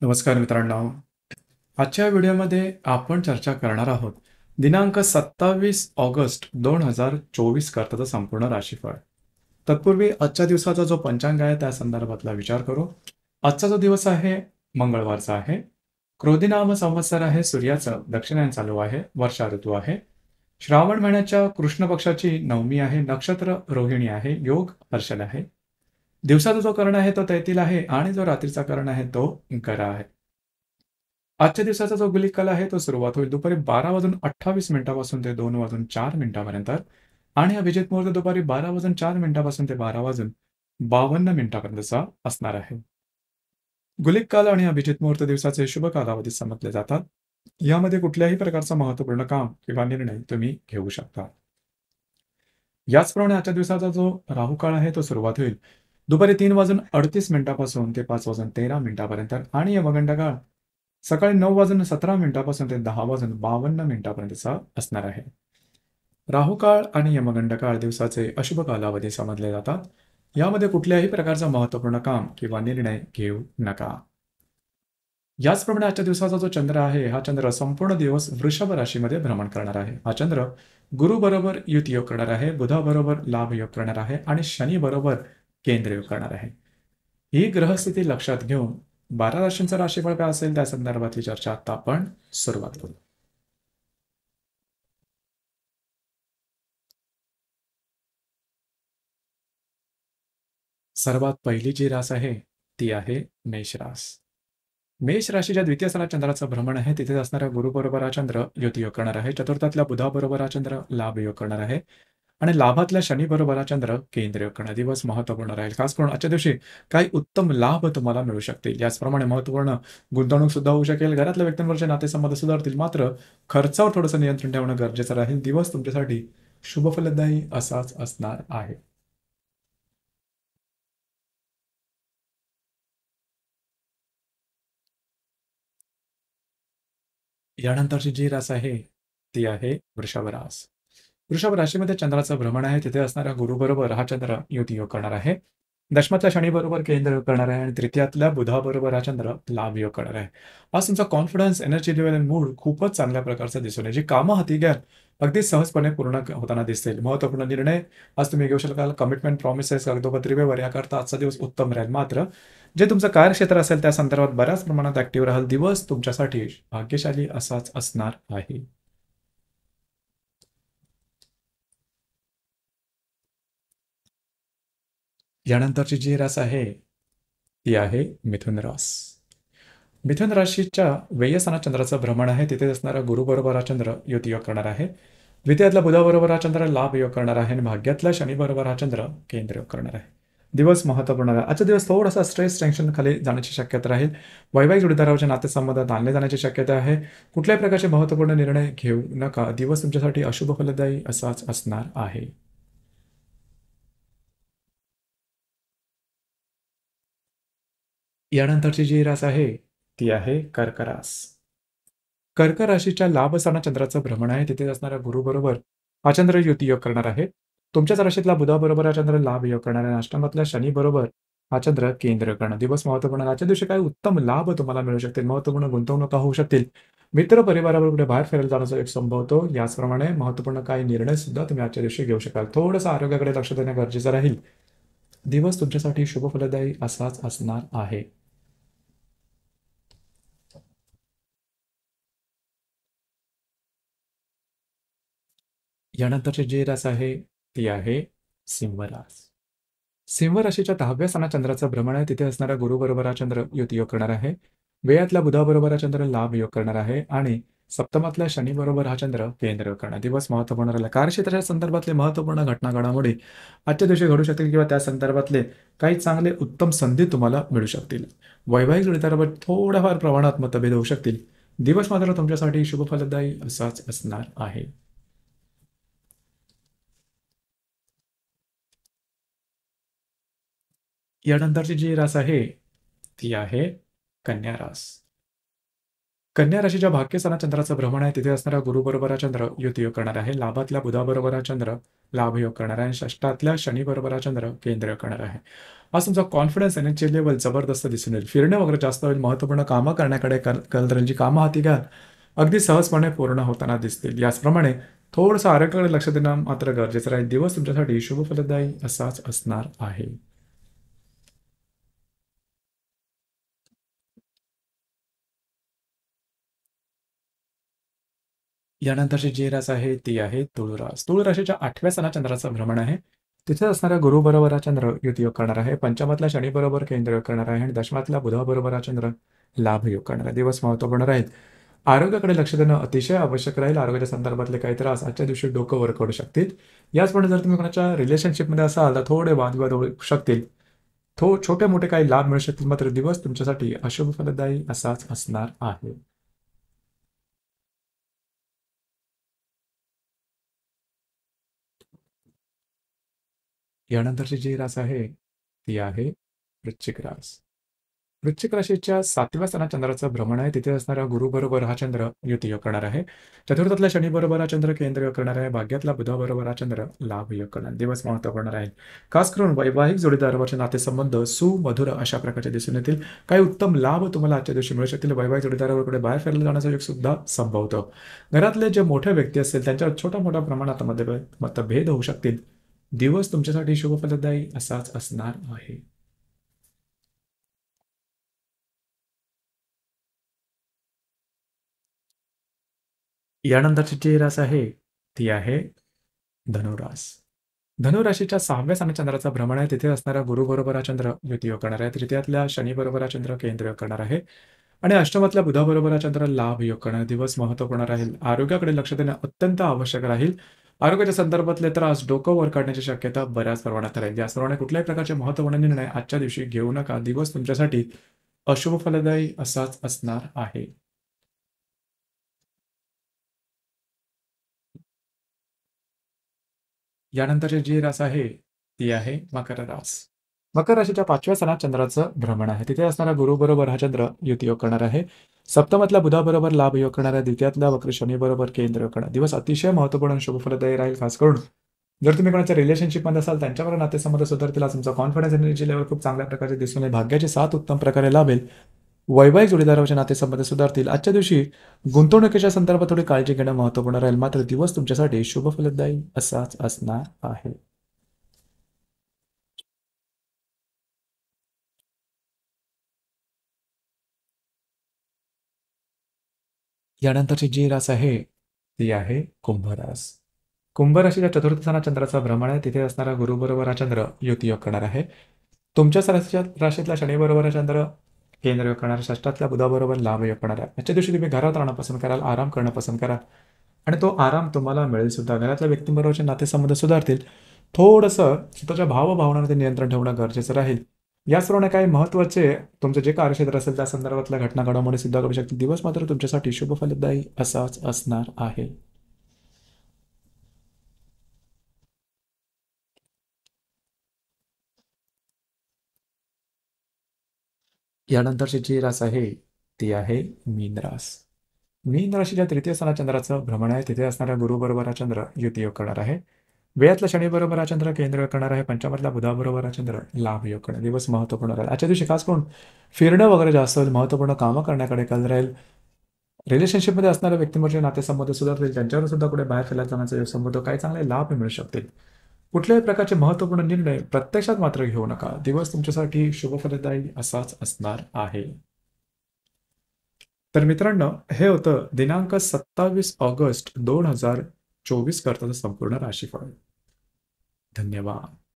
नमस्कार मित्रांनो. आजच्या व्हिडिओमध्ये आपण चर्चा करणार आहोत दिनांक 27 ऑगस्ट 2024 करताचं संपूर्ण राशीफळ. तत्पूर्वी आजच्या दिवसाचा जो पंचांग आहे त्या संदर्भातला विचार करू. आजचा जो दिवस आहे मंगळवारचा आहे. क्रोधी नाम संवत्सर आहे. सूर्याचं दक्षिणायन चालू आहे. वर्षा ऋतू आहे. श्रावण महिन्याच्या कृष्ण पक्षाची नवमी आहे. नक्षत्र रोहिणी आहे. योग हर्षल आहे. दिवसाचा जो कर्ण आहे तो तैतील आहे आणि जो रात्रीचा कर्ण आहे तो गरा आहे. आजच्या दिवसाचा जो गुलिक काल आहे तो सुरुवात होईल दुपारी 12:28 ते 2:04 आणि अभिजित मुहूर्त दुपारी 12:04 ते 12:52 असणार आहे. गुलिक काल आणि अभिजित मुहूर्त दिवसाचे शुभ कालावधी समजले जातात. यामध्ये कुठल्याही प्रकारचा महत्त्वपूर्ण काम किंवा निर्णय तुम्ही घेऊ शकता. याचप्रमाणे आजच्या दिवसाचा जो राहू काळ आहे तो सुरुवात होईल दुपारी 3:38 ते 5:13 आणि यमगंड काळ सकाळी 9:17 ते 10:52 असणार आहे. राहू काळ आणि यमगंड काळ दिवसाचे अशुभ कालावधी समजले जातात. यामध्ये कुठल्याही प्रकारचा महत्त्वपूर्ण काम किंवा निर्णय घेऊ नका. याचप्रमाणे आजच्या दिवसाचा जो चंद्र आहे हा चंद्र संपूर्ण दिवस वृषभ राशीमध्ये भ्रमण करणार आहे. हा चंद्र गुरु बरोबर युती योग करणार आहे, बुधाबरोबर लाभ योग करणार आहे आणि शनी बरोबर केंद्र योग करणार आहे. ही ग्रहस्थिती लक्षात घेऊन 12 राशींचा राशीफळ काय असेल त्या संदर्भातली चर्चा आता आपण सुरुवात करू. सर्वात पहिली जी रास आहे ती आहे मेष रास. मेष राशीच्या द्वितीय स्थानात चंद्राचं भ्रमण आहे. तिथे असणारा गुरु बरोबर हा चंद्र युती योग करणार आहे. चतुर्थातल्या बुधाबरोबर हा चंद्र लाभ योग करणार आहे आणि लाभातल्या शनी बरोबर हा चंद्र केंद्र योग करणार. दिवस महत्त्वपूर्ण राहील. खास करून आजच्या दिवशी काही उत्तम लाभ तुम्हाला मिळू शकतील. याचप्रमाणे महत्त्वपूर्ण गुंतवणूक सुद्धा होऊ शकेल. घरातल्या व्यक्तींवरचे नातेसंबंध सुधारतील. मात्र खर्चावर थोडंसं नियंत्रण ठेवणं गरजेचं राहील. दिवस तुमच्यासाठी शुभ फलदायी असाच असणार आहे. यानंतरची जी रास आहे ती आहे वृषभ रास. वृषभ राशीमध्ये चंद्राचं भ्रमण आहे. तिथे असणाऱ्या गुरुबरोबर हा चंद्र युती योग करणार आहे. दशमातल्या शनीबरोबर केंद्र योग करणार आहे आणि तृतीयातल्या बुधाबरोबर हा चंद्र लाभ योग करणार आहे. आज तुमचा कॉन्फिडन्स, एनर्जी लेवल आणि मूड खूपच चांगल्या प्रकारचं दिसून येईल. जी कामं हाती घ्याल अगदी सहजपणे पूर्ण होताना दिसतील. महत्त्वपूर्ण निर्णय आज तुम्ही घेऊ शकाल. कमिटमेंट, प्रॉमिसेस, कागदोपत्री व्यवहार याकरता आजचा दिवस उत्तम राहील. मात्र जे तुमचं कार्यक्षेत्र असेल त्या संदर्भात बऱ्याच प्रमाणात ऍक्टिव्ह राहाल. दिवस तुमच्यासाठी भाग्यशाली असाच असणार आहे. यानंतरची जी रास आहे ती आहे मिथुन रास. मिथुन राशीच्या व्यय स्थानात चंद्राचं भ्रमण आहे. तिथे असणारा गुरु बरोबर हा चंद्र युती योग करणार आहे. द्वितीयातला बुधाबरोबर हा चंद्र लाभ योग करणार आहे आणि भाग्यातला शनी बरोबर हा चंद्र केंद्र योग करणार आहे. दिवस महत्त्वपूर्ण आहे. आजचा दिवस थोडासा स्ट्रेस, टेन्शन खाली जाण्याची शक्यता राहील. वैवाहिक जोडीदाराच्या नातेसंबंधात आणले जाण्याची शक्यता आहे. कुठल्याही प्रकारचे महत्त्वपूर्ण निर्णय घेऊ नका. दिवस तुमच्यासाठी अशुभ फलदायी असाच असणार आहे. यानंतरची जी रास आहे ती आहे कर्क रास. कर्क राशीच्या लाभ स्थानात चंद्राचं भ्रमण आहे. तिथे असणाऱ्या गुरुबरोबर हा चंद्र युती योग करणार आहे. तुमच्याच राशीतला बुधाबरोबर हा चंद्र लाभ योग करणार आहे. अष्टमातल्या शनी बरोबर हा चंद्र केंद्र योग करणार. दिवस महत्त्वपूर्ण आहे. आजच्या दिवशी काही उत्तम लाभ तुम्हाला मिळू शकतील. महत्त्वपूर्ण गुंतवणुका होऊ शकतील. मित्र परिवाराबरोबर कुठे बाहेर फिरायला जाण्याचा एक संभवतो. याचप्रमाणे महत्त्वपूर्ण काही निर्णय सुद्धा तुम्ही आजच्या दिवशी घेऊ शकाल. थोडंसं आरोग्याकडे लक्ष देणं गरजेचं राहील. दिवस तुमच्यासाठी शुभ फलदायी असाच असणार आहे. यानंतरची जी रास आहे ती आहे सिंह रास. सिंह राशीच्या 10व्या स्थानात चंद्राचं भ्रमण आहे. तिथे असणाऱ्या गुरुबरोबर हा चंद्र युती योग करणार आहे. व्ययातल्या बुधाबरोबर हा चंद्र लाभ योग करणार आहे आणि सप्तमातल्या शनी बरोबर हा चंद्र केंद्र योग करणार. दिवस महत्त्वपूर्ण राहिला. कार्यक्षेत्राच्या संदर्भातले महत्त्वपूर्ण घटना घडामोडी आजच्या दिवशी घडू शकतील किंवा त्या संदर्भातले काही चांगले उत्तम संधी तुम्हाला मिळू शकतील. वैवाहिक जोडीदारावर थोड्याफार प्रमाणात मतभेद होऊ शकतील. दिवस मात्र तुमच्यासाठी शुभ फलदायी असाच असणार आहे. यानंतरची जी रास आहे ती आहे कन्या रास. कन्या राशीच्या भाग्यस्थानात चंद्राचं भ्रमण आहे. तिथे असणारा गुरु बरोबर हा चंद्र युतियोग करणार आहे. लाभातल्या बुधाबरोबर हा चंद्र लाभयोग करणार आहे. षष्ठातल्या शनी बरोबर हा चंद्र केंद्र करणार आहे. आज तुमचा कॉन्फिडन्स एनर्जी लेवल जबरदस्त दिसून येईल. फिरणं वगैरे जास्त होईल. महत्त्वपूर्ण कामं करण्याकडे कल तर जी कामं हाती घ्याल अगदी सहजपणे पूर्ण होताना दिसतील. याचप्रमाणे थोडंसं आरोग्याकडे लक्ष देणं मात्र गरजेचं राहील. दिवस तुमच्यासाठी शुभ फलदायी असाच असणार आहे. यानंतरची जी रास आहे ती आहे तुळ रास. तुळ राशीच्या 8व्या स्थानात चंद्राचं भ्रमण आहे. तिथे असणाऱ्या गुरु बरोबर हा चंद्र युतियोग करणार आहे. पंचमातल्या शनी बरोबर केंद्रयोग करणार आहे आणि दशमातल्या बुधाबरोबर हा चंद्र लाभयोग करणार आहे. दिवस महत्त्वपूर्ण राहील. आरोग्याकडे लक्ष देणं अतिशय आवश्यक राहील. आरोग्याच्या संदर्भातले काही त्रास आजच्या दिवशी डोकं वर करू शकतील. याचप्रमाणे जर तुम्ही कोणाच्या रिलेशनशिपमध्ये असाल तर थोडे वादविवाद होऊ शकतील. छोटे मोठे काही लाभ मिळू शकतील. मात्र दिवस तुमच्यासाठी अशुभ फलदायी असाच असणार आहे. यानंतरची जी रास आहे ती आहे वृश्चिक रास. वृश्चिक राशीच्या 7व्या स्थानात चंद्राचं भ्रमण आहे. तिथे असणारा गुरु बरोबर हा चंद्र युतियोग करणार आहे. चतुर्थातल्या शनी बरोबर हा चंद्र केंद्रयोग करणार आहे. भाग्यातला बुधाबरोबर हा चंद्र लाभयोग करणार. दिवस महत्त्वपूर्ण राहील. खास करून वैवाहिक जोडीदारावरचे नातेसंबंध सुमधुर अशा प्रकारचे दिसून येतील. काही उत्तम लाभ तुम्हाला आजच्या दिवशी मिळू शकतील. वैवाहिक जोडीदाराकडे बाहेर फिरायला जाण्याचा योग सुद्धा संभवतो. घरातले जे मोठे व्यक्ती असतील त्यांच्यावर छोट्या मोठ्या प्रमाणात मतभेद होऊ शकतील. दिवस तुमच्यासाठी शुभ फलदायी असाच असणार आहे. यानंतरची जी रास आहे ती आहे धनुरास. धनुराशीच्या 6व्या स्थानी चंद्राचा भ्रमण आहे. तिथे असणारा गुरु बरोबर हा चंद्र युतियोग करणार आहे. तृतीयातल्या शनी बरोबर हा चंद्र केंद्रयोग करणार आहे आणि अष्टमातल्या बुधाबरोबर हा चंद्र लाभ योग करणार. दिवस महत्त्वपूर्ण राहील. आरोग्याकडे लक्ष देणं अत्यंत आवश्यक राहील. आरोग्याच्या संदर्भातले त्रास डोकं वर काढण्याची शक्यता बऱ्याच प्रमाणात राहील. याचप्रमाणे कुठल्याही प्रकारचे महत्त्वपूर्ण निर्णय आजच्या दिवशी घेऊ नका. दिवस तुमच्यासाठी अशुभ फलदायी असाच असणार आहे. यानंतरची जी रास आहे ती आहे मकर रास. मकर राशीच्या 5व्या स्थानात चंद्राचं भ्रमण आहे. तिथे असणारा गुरु बरोबर हा चंद्र युतियोग करणार आहे. सप्तमातल्या बुधाबरोबर लाभ योग करणार आहे. द्वितीयातल्या वक्र शनी बरोबर केंद्र योग करणार. दिवस अतिशय महत्त्वपूर्ण आणि शुभ फलदायी राहील. खास करून जर तुम्ही कोणाच्या रिलेशनशिपमध्ये असाल त्यांच्यावर नातेसंबंध सुधारतील. आज तुमचा कॉन्फिडन्स एनर्जी लेवल खूप चांगल्या प्रकारे दिसून येईल. भाग्याची साथ उत्तम प्रकारे लाभेल. वैवाहिक जोडीदाराचे नातेसंबंध सुधारतील. आजच्या दिवशी गुंतवणुकीच्या संदर्भात थोडी काळजी घेणं महत्त्वपूर्ण राहील. मात्र दिवस तुमच्यासाठी शुभ फलदायी असाच असणार आहे. यानंतरची जी रास आहे ती आहे कुंभ रास. कुंभ राशीच्या चतुर्थ स्थानात चंद्राचा भ्रमण आहे. तिथे असणारा गुरु बरोबर हा चंद्र युतियोग करणार आहे. तुमच्याच राशीतल्या शनी बरोबर हा चंद्र केंद्रयोग करणार. षष्ठातल्या बुधाबरोबर लाभ योग करणार आहे. आजच्या दिवशी तुम्ही घरात राहणं पसंत कराल. आराम करणं पसंत कराल आणि तो आराम तुम्हाला मिळेल सुद्धा. घरातल्या व्यक्तींबरोबरचे नातेसंबंध सुधारतील. थोडंसं स्वतःच्या भावभावनांमध्ये नियंत्रण ठेवणं गरजेचं राहील. याचप्रमाणे काही महत्त्वाचे तुमचं जे कार्यक्षेत्र असेल त्या संदर्भातल्या घटना घडामोडी सुद्धा करू शकतील. दिवस मात्र तुमच्यासाठी शुभ फलदायी असाच असणार आहे. यानंतरची जी रास आहे ती आहे मीन रास. मीन राशीच्या तृतीय स्थानात चंद्राचं भ्रमण आहे. तिथे असणाऱ्या गुरु बरोबर हा चंद्र युतियोग करणार आहे. व्ययातला शनी बरोबर हा चंद्र केंद्र करणार आहे. पंचमातला बुधाबरोबर हा चंद्र लाभ योग करणार. दिवस महत्त्वपूर्ण राहील. आजच्या दिवशी खास करून फिरणं वगैरे जास्त होईल. महत्त्वपूर्ण कामं करण्याकडे कल राहील. रिलेशनशिपमध्ये असणाऱ्या व्यक्तींवरचे नातेसंबंध सुधारतील. त्यांच्यावर सुद्धा कुठे बाहेर फिरायला जाण्याचा योग संबंध काही चांगले लाभ मिळू शकतील. कुठल्याही प्रकारचे महत्त्वपूर्ण निर्णय प्रत्यक्षात मात्र घेऊ नका. दिवस तुमच्यासाठी शुभ फलदायी असाच असणार आहे. तर मित्रांनो, हे होतं दिनांक 27 ऑगस्ट 2024 करताचं संपूर्ण राशीफळ. धन्यवाद.